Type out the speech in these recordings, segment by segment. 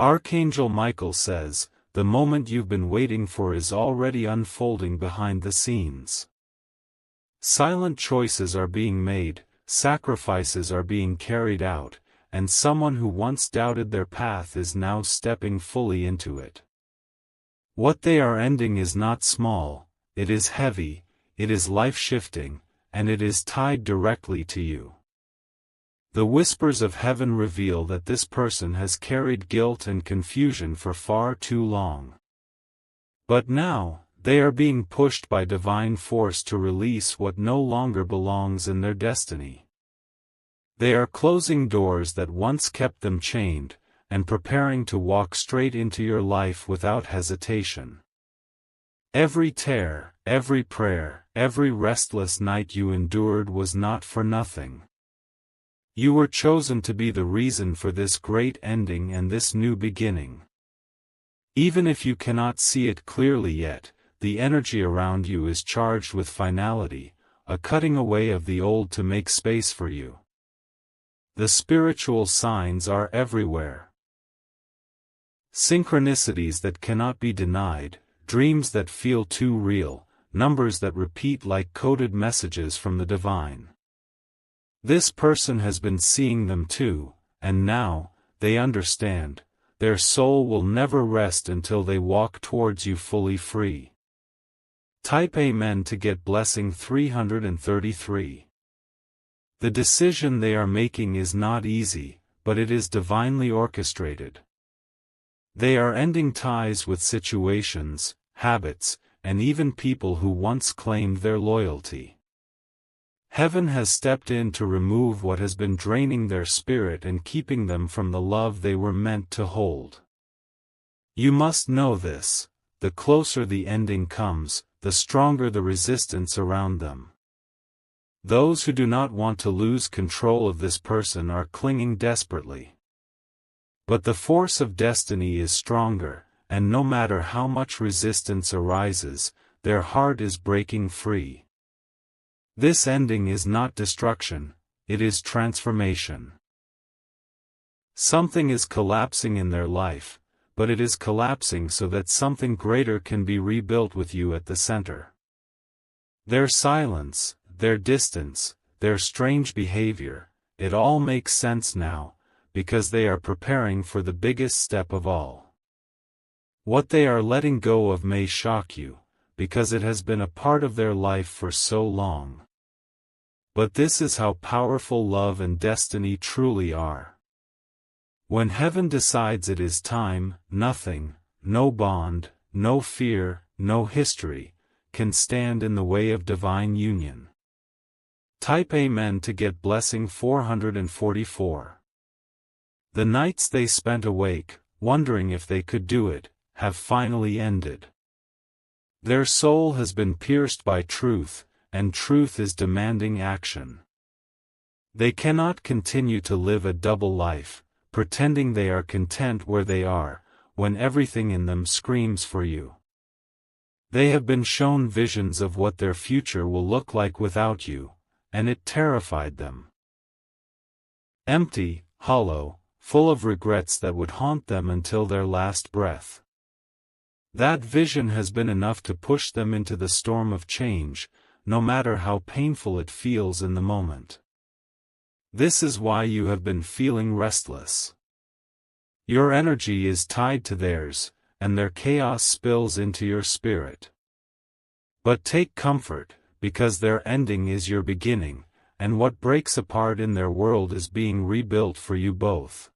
Archangel Michael says, the moment you've been waiting for is already unfolding behind the scenes. Silent choices are being made, sacrifices are being carried out, and someone who once doubted their path is now stepping fully into it. What they are ending is not small, it is heavy, it is life-shifting, and it is tied directly to you. The whispers of heaven reveal that this person has carried guilt and confusion for far too long. But now, they are being pushed by divine force to release what no longer belongs in their destiny. They are closing doors that once kept them chained, and preparing to walk straight into your life without hesitation. Every tear, every prayer, every restless night you endured was not for nothing. You were chosen to be the reason for this great ending and this new beginning. Even if you cannot see it clearly yet, the energy around you is charged with finality, a cutting away of the old to make space for you. The spiritual signs are everywhere. Synchronicities that cannot be denied, dreams that feel too real, numbers that repeat like coded messages from the divine. This person has been seeing them too, and now, they understand, their soul will never rest until they walk towards you fully free. Type Amen to get blessing 333. The decision they are making is not easy, but it is divinely orchestrated. They are ending ties with situations, habits, and even people who once claimed their loyalty. Heaven has stepped in to remove what has been draining their spirit and keeping them from the love they were meant to hold. You must know this: the closer the ending comes, the stronger the resistance around them. Those who do not want to lose control of this person are clinging desperately. But the force of destiny is stronger, and no matter how much resistance arises, their heart is breaking free. This ending is not destruction, it is transformation. Something is collapsing in their life, but it is collapsing so that something greater can be rebuilt with you at the center. Their silence, their distance, their strange behavior, it all makes sense now, because they are preparing for the biggest step of all. What they are letting go of may shock you, because it has been a part of their life for so long. But this is how powerful love and destiny truly are. When heaven decides it is time, nothing, no bond, no fear, no history, can stand in the way of divine union. Type Amen to get blessing 444. The nights they spent awake, wondering if they could do it, have finally ended. Their soul has been pierced by truth, and truth is demanding action. They cannot continue to live a double life, pretending they are content where they are, when everything in them screams for you. They have been shown visions of what their future will look like without you, and it terrified them. Empty, hollow, full of regrets that would haunt them until their last breath. That vision has been enough to push them into the storm of change, no matter how painful it feels in the moment. This is why you have been feeling restless. Your energy is tied to theirs, and their chaos spills into your spirit. But take comfort, because their ending is your beginning, and what breaks apart in their world is being rebuilt for you both.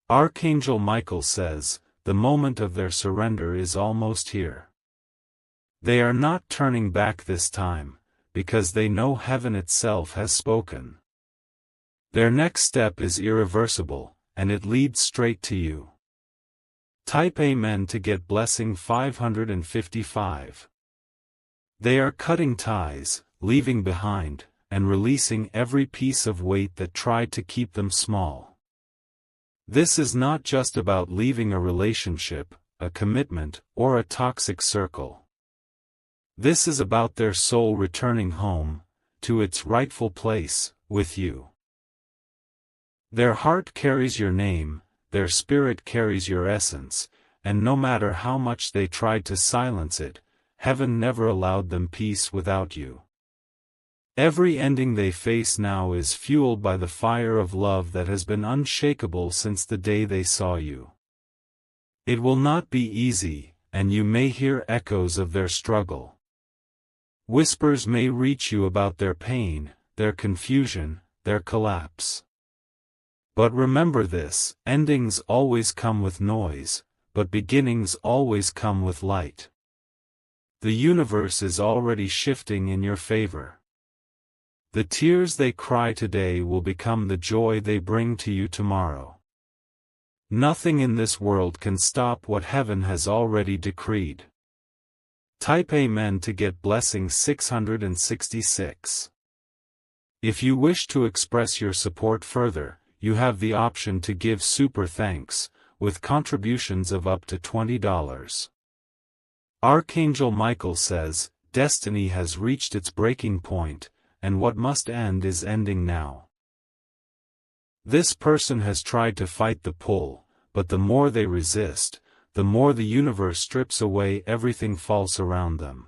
Archangel Michael says, the moment of their surrender is almost here. They are not turning back this time, because they know heaven itself has spoken. Their next step is irreversible, and it leads straight to you. Type Amen to get blessing 555. They are cutting ties, leaving behind, and releasing every piece of weight that tried to keep them small. This is not just about leaving a relationship, a commitment, or a toxic circle. This is about their soul returning home, to its rightful place, with you. Their heart carries your name, their spirit carries your essence, and no matter how much they tried to silence it, heaven never allowed them peace without you. Every ending they face now is fueled by the fire of love that has been unshakable since the day they saw you. It will not be easy, and you may hear echoes of their struggle. Whispers may reach you about their pain, their confusion, their collapse. But remember this: endings always come with noise, but beginnings always come with light. The universe is already shifting in your favor. The tears they cry today will become the joy they bring to you tomorrow. Nothing in this world can stop what heaven has already decreed. Type Amen to get blessing 666. If you wish to express your support further, you have the option to give super thanks, with contributions of up to $20. Archangel Michael says, destiny has reached its breaking point, and what must end is ending now. This person has tried to fight the pull, but the more they resist, the more the universe strips away everything false around them.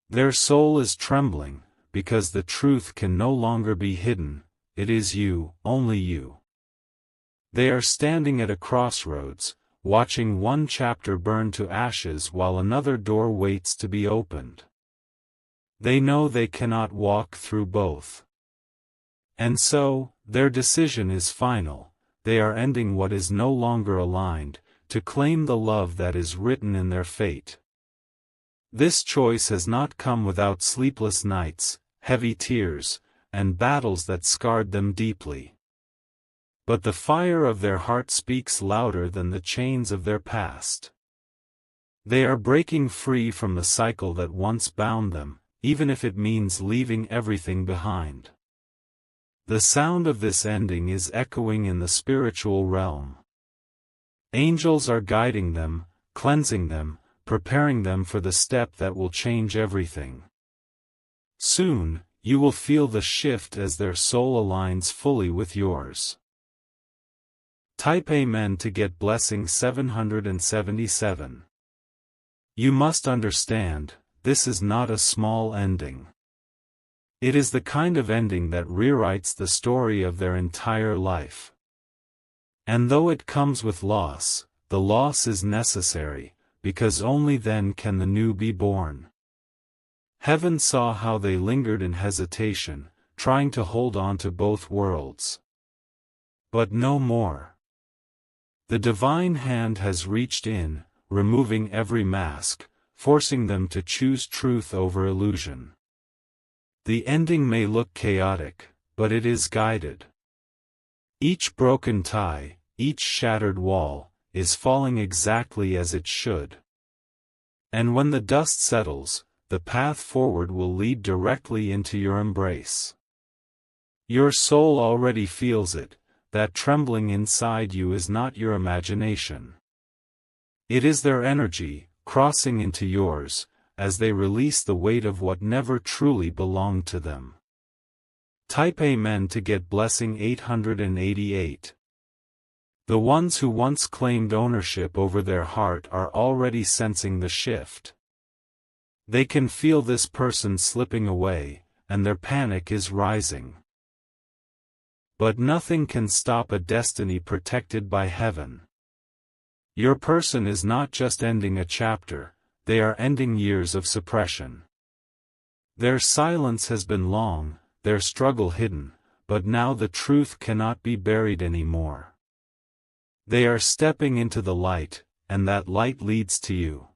Their soul is trembling, because the truth can no longer be hidden. It is you, only you. They are standing at a crossroads, watching one chapter burn to ashes while another door waits to be opened. They know they cannot walk through both. And so, their decision is final: they are ending what is no longer aligned, to claim the love that is written in their fate. This choice has not come without sleepless nights, heavy tears, and battles that scarred them deeply. But the fire of their heart speaks louder than the chains of their past. They are breaking free from the cycle that once bound them, even if it means leaving everything behind. The sound of this ending is echoing in the spiritual realm. Angels are guiding them, cleansing them, preparing them for the step that will change everything. Soon, you will feel the shift as their soul aligns fully with yours. Type Amen to get blessing 777. You must understand, this is not a small ending. It is the kind of ending that rewrites the story of their entire life. And though it comes with loss, the loss is necessary, because only then can the new be born. Heaven saw how they lingered in hesitation, trying to hold on to both worlds. But no more. The divine hand has reached in, removing every mask, forcing them to choose truth over illusion. The ending may look chaotic, but it is guided. Each broken tie, each shattered wall, is falling exactly as it should. And when the dust settles, the path forward will lead directly into your embrace. Your soul already feels it. That trembling inside you is not your imagination. It is their energy, crossing into yours, as they release the weight of what never truly belonged to them. Type Amen to get blessing 888. The ones who once claimed ownership over their heart are already sensing the shift. They can feel this person slipping away, and their panic is rising. But nothing can stop a destiny protected by heaven. Your person is not just ending a chapter, they are ending years of suppression. Their silence has been long, their struggle hidden, but now the truth cannot be buried anymore. They are stepping into the light, and that light leads to you.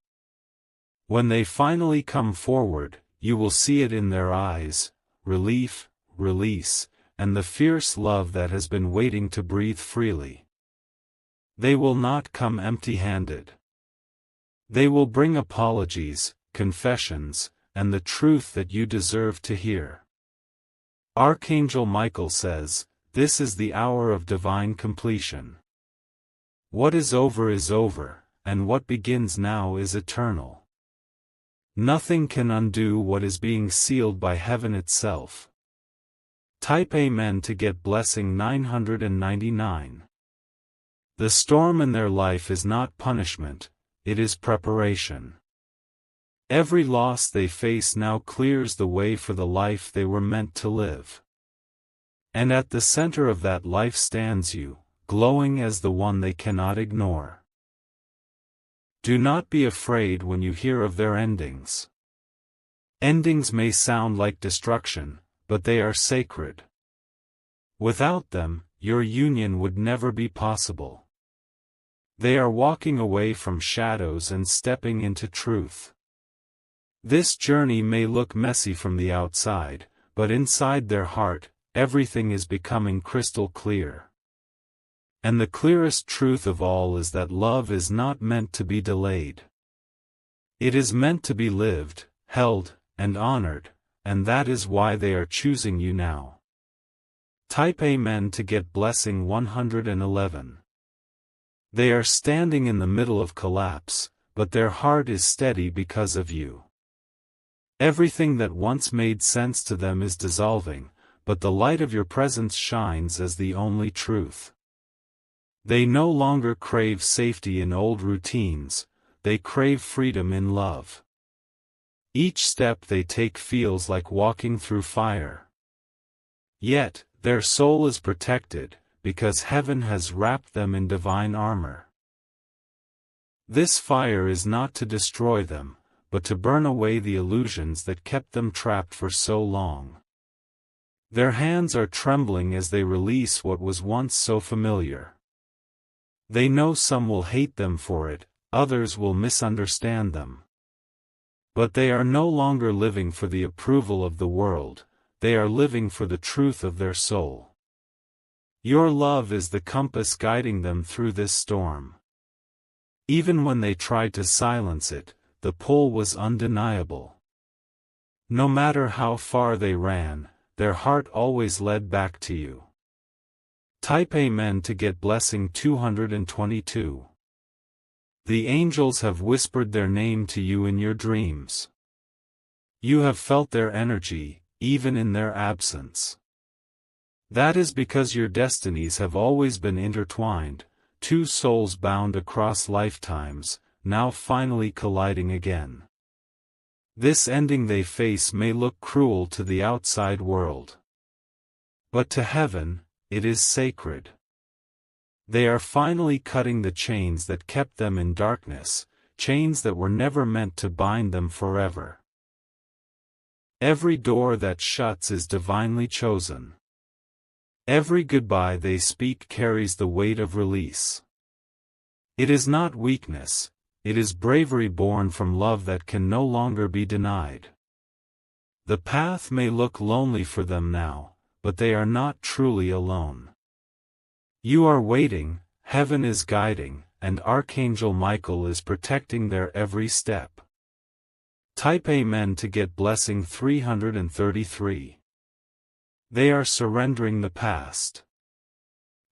When they finally come forward, you will see it in their eyes: relief, release, and the fierce love that has been waiting to breathe freely. They will not come empty-handed. They will bring apologies, confessions, and the truth that you deserve to hear. Archangel Michael says, this is the hour of divine completion. What is over, and what begins now is eternal. Nothing can undo what is being sealed by heaven itself. Type Amen to get blessing 999. The storm in their life is not punishment, it is preparation. Every loss they face now clears the way for the life they were meant to live. And at the center of that life stands you, glowing as the one they cannot ignore. Do not be afraid when you hear of their endings. Endings may sound like destruction, but they are sacred. Without them, your union would never be possible. They are walking away from shadows and stepping into truth. This journey may look messy from the outside, but inside their heart, everything is becoming crystal clear. And the clearest truth of all is that love is not meant to be delayed. It is meant to be lived, held, and honored, and that is why they are choosing you now. Type Amen to get blessing 111. They are standing in the middle of collapse, but their heart is steady because of you. Everything that once made sense to them is dissolving, but the light of your presence shines as the only truth. They no longer crave safety in old routines, they crave freedom in love. Each step they take feels like walking through fire. Yet, their soul is protected, because heaven has wrapped them in divine armor. This fire is not to destroy them, but to burn away the illusions that kept them trapped for so long. Their hands are trembling as they release what was once so familiar. They know some will hate them for it, others will misunderstand them. But they are no longer living for the approval of the world, they are living for the truth of their soul. Your love is the compass guiding them through this storm. Even when they tried to silence it, the pull was undeniable. No matter how far they ran, their heart always led back to you. Type Amen to get blessing 222. The angels have whispered their name to you in your dreams. You have felt their energy, even in their absence. That is because your destinies have always been intertwined, two souls bound across lifetimes, now finally colliding again. This ending they face may look cruel to the outside world. But to heaven, it is sacred. They are finally cutting the chains that kept them in darkness, chains that were never meant to bind them forever. Every door that shuts is divinely chosen. Every goodbye they speak carries the weight of release. It is not weakness, it is bravery born from love that can no longer be denied. The path may look lonely for them now, but they are not truly alone. You are waiting, heaven is guiding, and Archangel Michael is protecting their every step. Type Amen to get blessing 333. They are surrendering the past.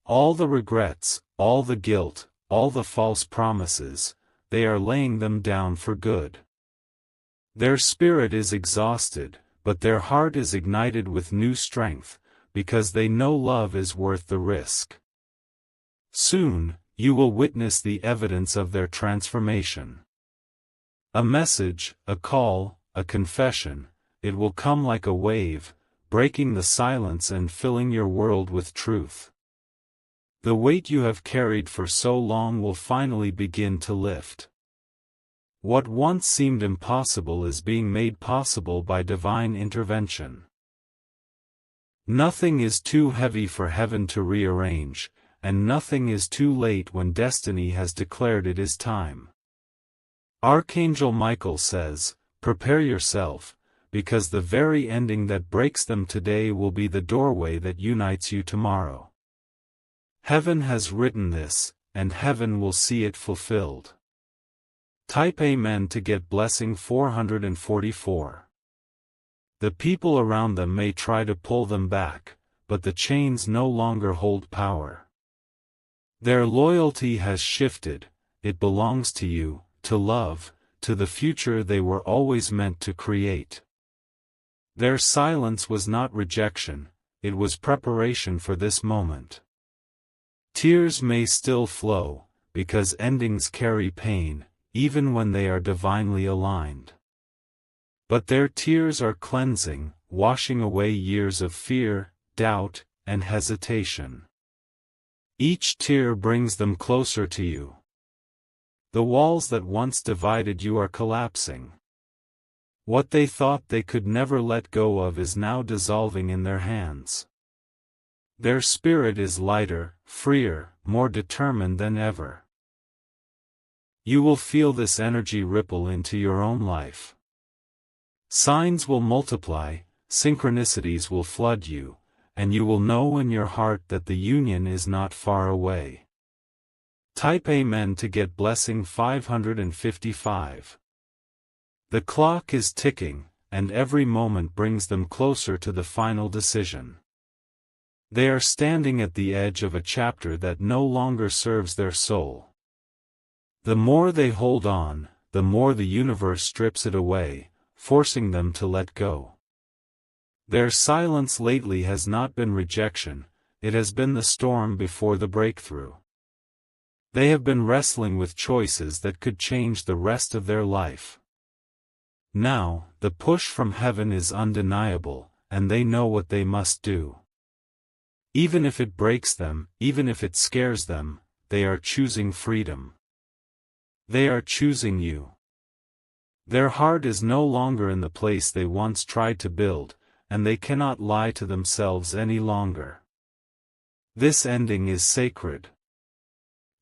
All the regrets, all the guilt, all the false promises, they are laying them down for good. Their spirit is exhausted, but their heart is ignited with new strength, because they know love is worth the risk. Soon, you will witness the evidence of their transformation. A message, a call, a confession, it will come like a wave, breaking the silence and filling your world with truth. The weight you have carried for so long will finally begin to lift. What once seemed impossible is being made possible by divine intervention. Nothing is too heavy for heaven to rearrange, and nothing is too late when destiny has declared it is time. Archangel Michael says, prepare yourself, because the very ending that breaks them today will be the doorway that unites you tomorrow. Heaven has written this, and heaven will see it fulfilled. Type Amen to get blessing 444. The people around them may try to pull them back, but the chains no longer hold power. Their loyalty has shifted, it belongs to you, to love, to the future they were always meant to create. Their silence was not rejection, it was preparation for this moment. Tears may still flow, because endings carry pain, even when they are divinely aligned. But their tears are cleansing, washing away years of fear, doubt, and hesitation. Each tear brings them closer to you. The walls that once divided you are collapsing. What they thought they could never let go of is now dissolving in their hands. Their spirit is lighter, freer, more determined than ever. You will feel this energy ripple into your own life. Signs will multiply, synchronicities will flood you, and you will know in your heart that the union is not far away. Type Amen to get blessing 555. The clock is ticking, and every moment brings them closer to the final decision. They are standing at the edge of a chapter that no longer serves their soul. The more they hold on, the more the universe strips it away, forcing them to let go. Their silence lately has not been rejection, it has been the storm before the breakthrough. They have been wrestling with choices that could change the rest of their life. Now, the push from heaven is undeniable, and they know what they must do. Even if it breaks them, even if it scares them, they are choosing freedom. They are choosing you. Their heart is no longer in the place they once tried to build, and they cannot lie to themselves any longer. This ending is sacred.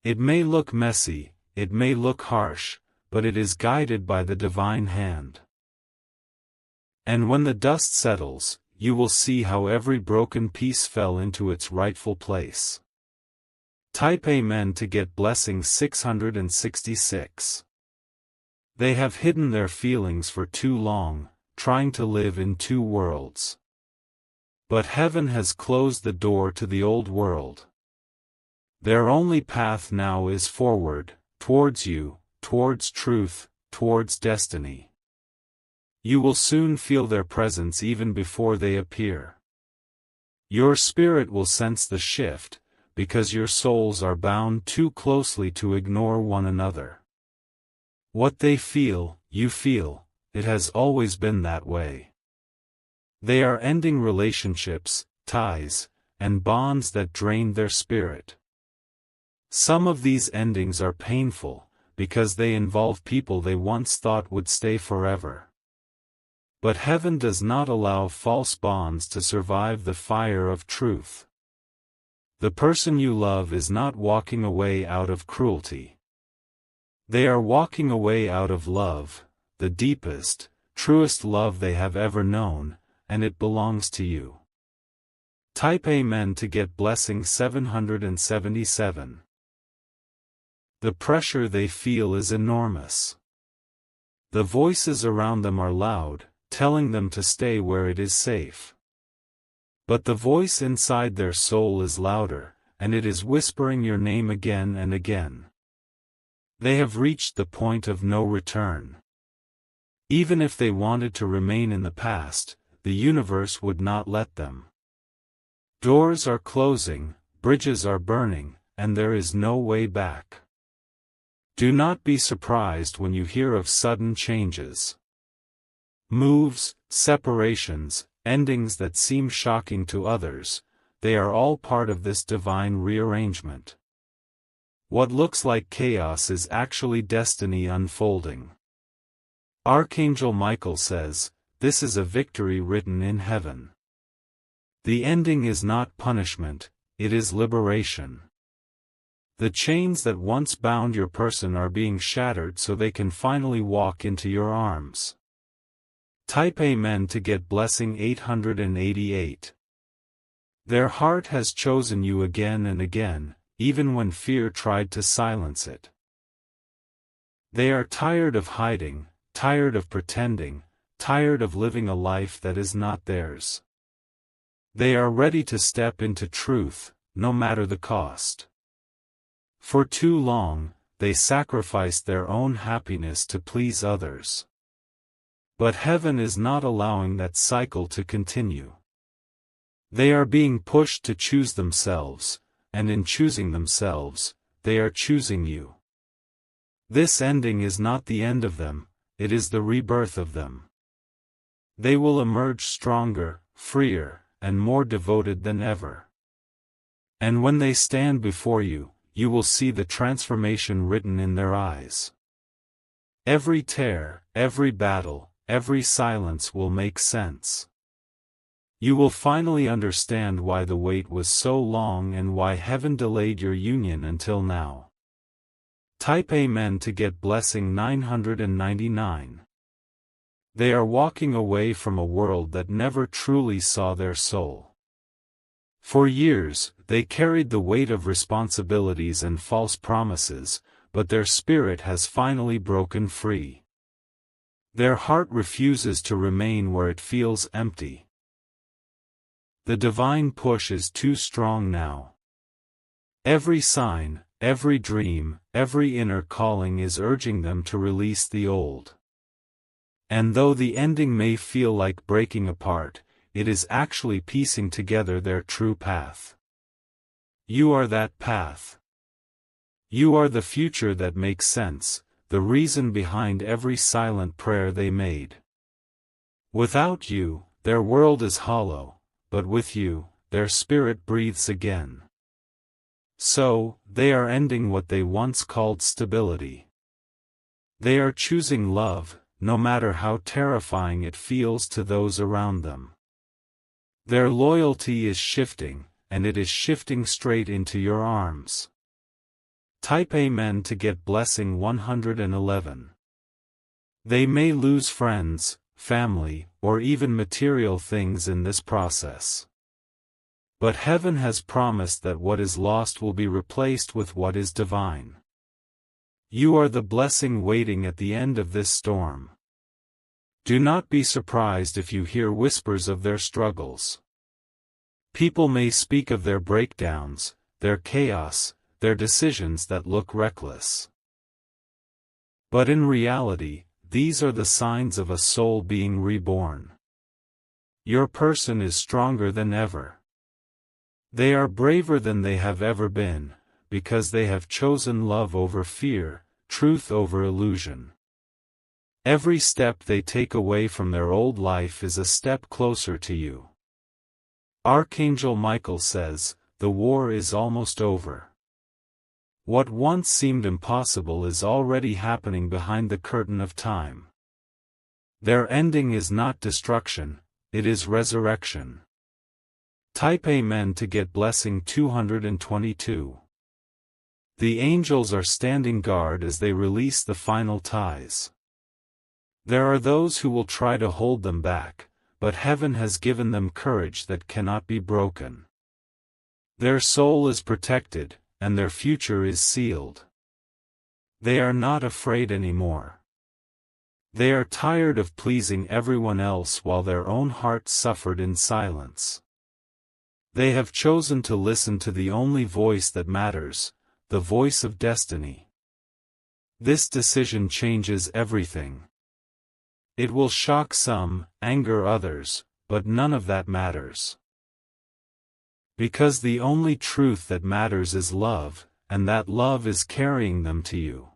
It may look messy, it may look harsh, but it is guided by the divine hand. And when the dust settles, you will see how every broken piece fell into its rightful place. Type Amen to get blessing 666. They have hidden their feelings for too long, trying to live in two worlds. But heaven has closed the door to the old world. Their only path now is forward, towards you, towards truth, towards destiny. You will soon feel their presence even before they appear. Your spirit will sense the shift, because your souls are bound too closely to ignore one another. What they feel, you feel, it has always been that way. They are ending relationships, ties, and bonds that drained their spirit. Some of these endings are painful, because they involve people they once thought would stay forever. But heaven does not allow false bonds to survive the fire of truth. The person you love is not walking away out of cruelty. They are walking away out of love, the deepest, truest love they have ever known, and it belongs to you. Type Amen to get blessing 777. The pressure they feel is enormous. The voices around them are loud, telling them to stay where it is safe. But the voice inside their soul is louder, and it is whispering your name again and again. They have reached the point of no return. Even if they wanted to remain in the past, the universe would not let them. Doors are closing, bridges are burning, and there is no way back. Do not be surprised when you hear of sudden changes. Moves, separations, endings that seem shocking to others, they are all part of this divine rearrangement. What looks like chaos is actually destiny unfolding. Archangel Michael says, "This is a victory written in heaven." The ending is not punishment, it is liberation. The chains that once bound your person are being shattered so they can finally walk into your arms. Type Amen to get blessing 888. Their heart has chosen you again and again, even when fear tried to silence it. They are tired of hiding, tired of pretending, tired of living a life that is not theirs. They are ready to step into truth, no matter the cost. For too long, they sacrificed their own happiness to please others. But heaven is not allowing that cycle to continue. They are being pushed to choose themselves, and in choosing themselves, they are choosing you. This ending is not the end of them, it is the rebirth of them. They will emerge stronger, freer, and more devoted than ever. And when they stand before you, you will see the transformation written in their eyes. Every tear, every battle, every silence will make sense. You will finally understand why the wait was so long and why heaven delayed your union until now. Type Amen to get blessing 999. They are walking away from a world that never truly saw their soul. For years, they carried the weight of responsibilities and false promises, but their spirit has finally broken free. Their heart refuses to remain where it feels empty. The divine push is too strong now. Every sign, every dream, every inner calling is urging them to release the old. And though the ending may feel like breaking apart, it is actually piecing together their true path. You are that path. You are the future that makes sense, the reason behind every silent prayer they made. Without you, their world is hollow, but with you, their spirit breathes again. So, they are ending what they once called stability. They are choosing love, no matter how terrifying it feels to those around them. Their loyalty is shifting, and it is shifting straight into your arms. Type Amen to get blessing 111. They may lose friends, family, or even material things in this process. But heaven has promised that what is lost will be replaced with what is divine. You are the blessing waiting at the end of this storm. Do not be surprised if you hear whispers of their struggles. People may speak of their breakdowns, their chaos, their decisions that look reckless. But in reality, these are the signs of a soul being reborn. Your person is stronger than ever. They are braver than they have ever been, because they have chosen love over fear, truth over illusion. Every step they take away from their old life is a step closer to you. Archangel Michael says, the war is almost over. What once seemed impossible is already happening behind the curtain of time. Their ending is not destruction, it is resurrection. Type Amen to get blessing 222. The angels are standing guard as they release the final ties. There are those who will try to hold them back, but heaven has given them courage that cannot be broken. Their soul is protected, and their future is sealed. They are not afraid anymore. They are tired of pleasing everyone else while their own hearts suffered in silence. They have chosen to listen to the only voice that matters, the voice of destiny. This decision changes everything. It will shock some, anger others, but none of that matters. Because the only truth that matters is love, and that love is carrying them to you.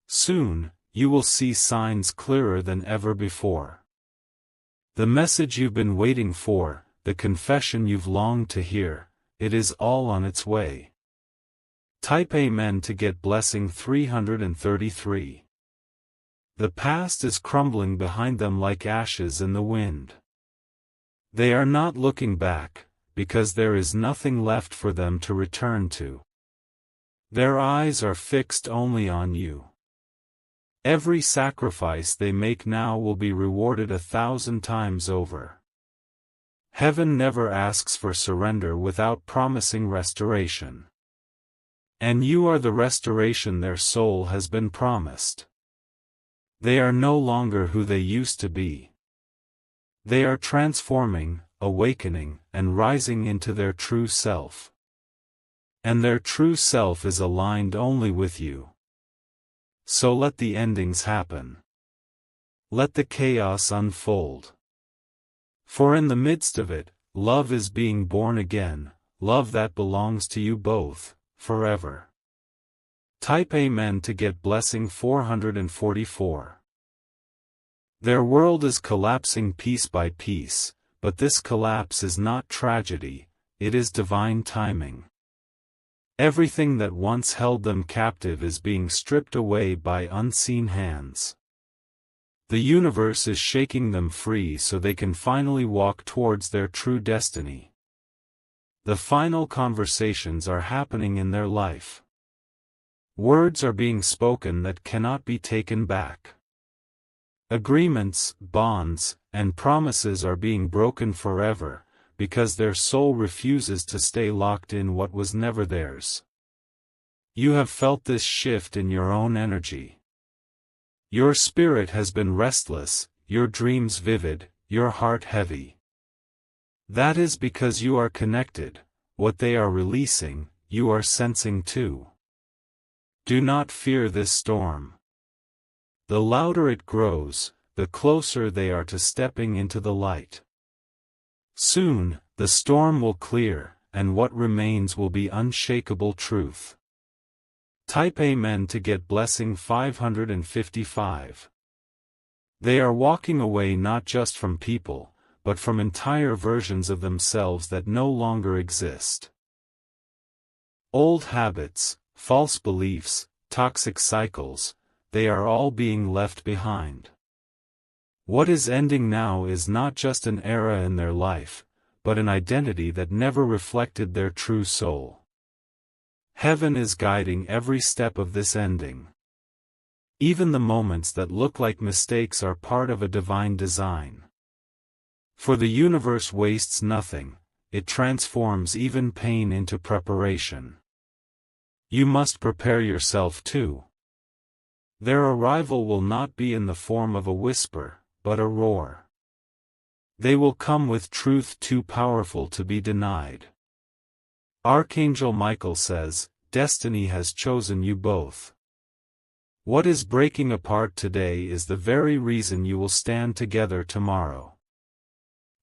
Soon, you will see signs clearer than ever before. The message you've been waiting for, the confession you've longed to hear, it is all on its way. Type Amen to get blessing 333. The past is crumbling behind them like ashes in the wind. They are not looking back, because there is nothing left for them to return to. Their eyes are fixed only on you. Every sacrifice they make now will be rewarded 1,000 times over. Heaven never asks for surrender without promising restoration. And you are the restoration their soul has been promised. They are no longer who they used to be. They are transforming, awakening, and rising into their true self. And their true self is aligned only with you. So let the endings happen. Let the chaos unfold. For in the midst of it, love is being born again, love that belongs to you both, forever. Type Amen to get blessing 444. Their world is collapsing piece by piece, but this collapse is not tragedy, it is divine timing. Everything that once held them captive is being stripped away by unseen hands. The universe is shaking them free so they can finally walk towards their true destiny. The final conversations are happening in their life. Words are being spoken that cannot be taken back. Agreements, bonds, and promises are being broken forever, because their soul refuses to stay locked in what was never theirs. You have felt this shift in your own energy. Your spirit has been restless, your dreams vivid, your heart heavy. That is because you are connected. What they are releasing, you are sensing too. Do not fear this storm. The louder it grows, the closer they are to stepping into the light. Soon, the storm will clear, and what remains will be unshakable truth. Type Amen to get blessing 555. They are walking away not just from people, but from entire versions of themselves that no longer exist. Old habits, false beliefs, toxic cycles, they are all being left behind. What is ending now is not just an era in their life, but an identity that never reflected their true soul. Heaven is guiding every step of this ending. Even the moments that look like mistakes are part of a divine design. For the universe wastes nothing, it transforms even pain into preparation. You must prepare yourself too. Their arrival will not be in the form of a whisper, but a roar. They will come with truth too powerful to be denied. Archangel Michael says, "Destiny has chosen you both." What is breaking apart today is the very reason you will stand together tomorrow.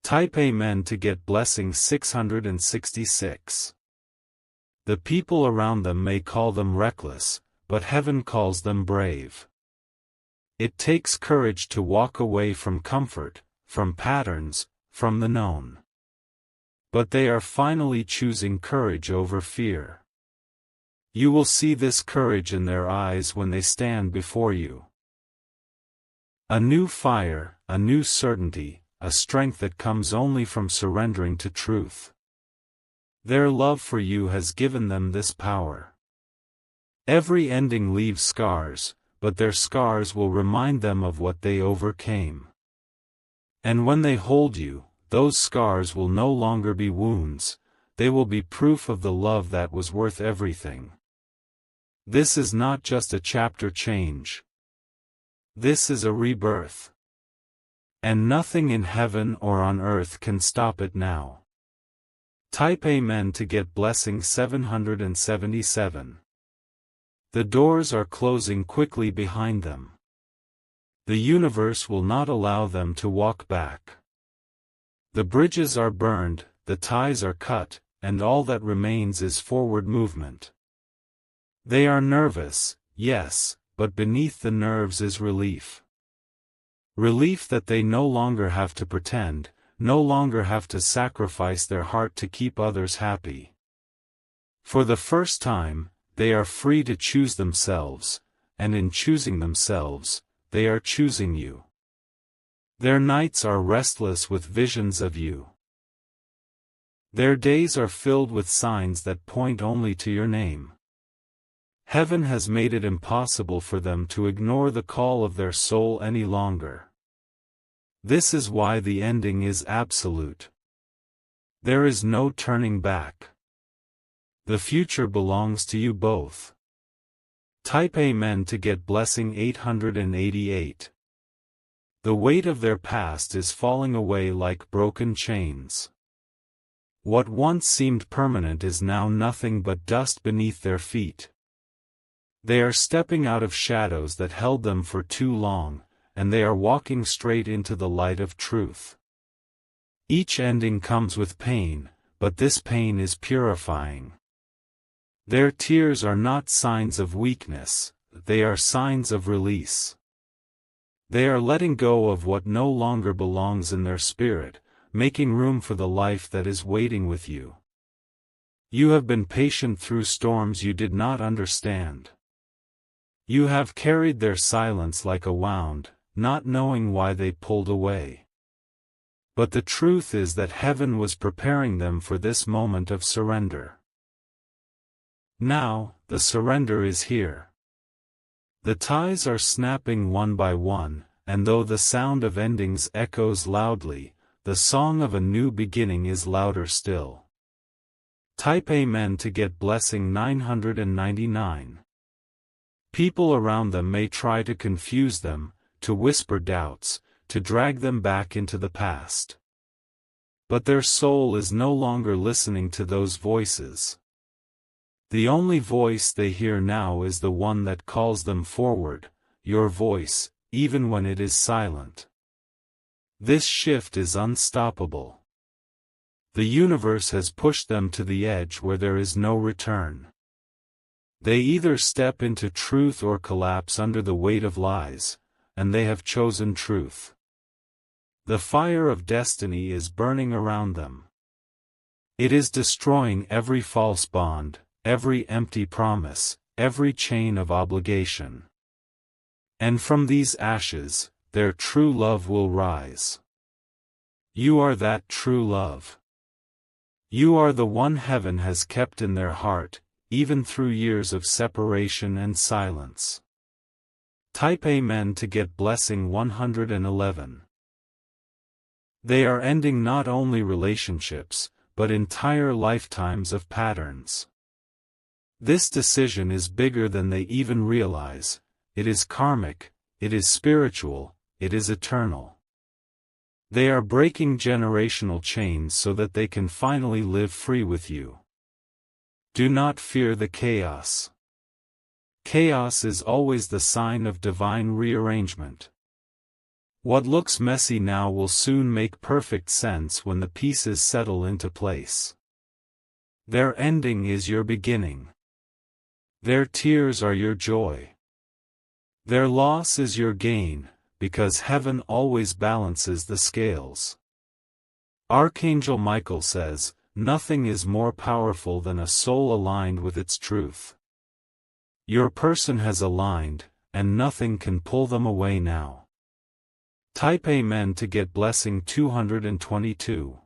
Type Amen to get blessing 666. The people around them may call them reckless, but heaven calls them brave. It takes courage to walk away from comfort, from patterns, from the known. But they are finally choosing courage over fear. You will see this courage in their eyes when they stand before you. A new fire, a new certainty, a strength that comes only from surrendering to truth. Their love for you has given them this power. Every ending leaves scars, but their scars will remind them of what they overcame. And when they hold you, those scars will no longer be wounds, they will be proof of the love that was worth everything. This is not just a chapter change. This is a rebirth. And nothing in heaven or on earth can stop it now. Type Amen to get blessing 777. The doors are closing quickly behind them. The universe will not allow them to walk back. The bridges are burned, the ties are cut, and all that remains is forward movement. They are nervous, yes, but beneath the nerves is relief. Relief that they no longer have to pretend, no longer have to sacrifice their heart to keep others happy. For the first time, they are free to choose themselves, and in choosing themselves, they are choosing you. Their nights are restless with visions of you. Their days are filled with signs that point only to your name. Heaven has made it impossible for them to ignore the call of their soul any longer. This is why the ending is absolute. There is no turning back. The future belongs to you both. Type Amen to get blessing 888. The weight of their past is falling away like broken chains. What once seemed permanent is now nothing but dust beneath their feet. They are stepping out of shadows that held them for too long, and they are walking straight into the light of truth. Each ending comes with pain, but this pain is purifying. Their tears are not signs of weakness, they are signs of release. They are letting go of what no longer belongs in their spirit, making room for the life that is waiting with you. You have been patient through storms you did not understand. You have carried their silence like a wound, not knowing why they pulled away. But the truth is that heaven was preparing them for this moment of surrender. Now, the surrender is here. The ties are snapping one by one, and though the sound of endings echoes loudly, the song of a new beginning is louder still. Type Amen to get blessing 999. People around them may try to confuse them, to whisper doubts, to drag them back into the past. But their soul is no longer listening to those voices. The only voice they hear now is the one that calls them forward, your voice, even when it is silent. This shift is unstoppable. The universe has pushed them to the edge where there is no return. They either step into truth or collapse under the weight of lies, and they have chosen truth. The fire of destiny is burning around them. It is destroying every false bond, every empty promise, every chain of obligation. And from these ashes, their true love will rise. You are that true love. You are the one heaven has kept in their heart, even through years of separation and silence. Type Amen to get blessing 111. They are ending not only relationships, but entire lifetimes of patterns. This decision is bigger than they even realize. It is karmic, it is spiritual, it is eternal. They are breaking generational chains so that they can finally live free with you. Do not fear the chaos. Chaos is always the sign of divine rearrangement. What looks messy now will soon make perfect sense when the pieces settle into place. Their ending is your beginning. Their tears are your joy. Their loss is your gain, because heaven always balances the scales. Archangel Michael says, "Nothing is more powerful than a soul aligned with its truth." Your person has aligned, and nothing can pull them away now. Type Amen to get blessing 222.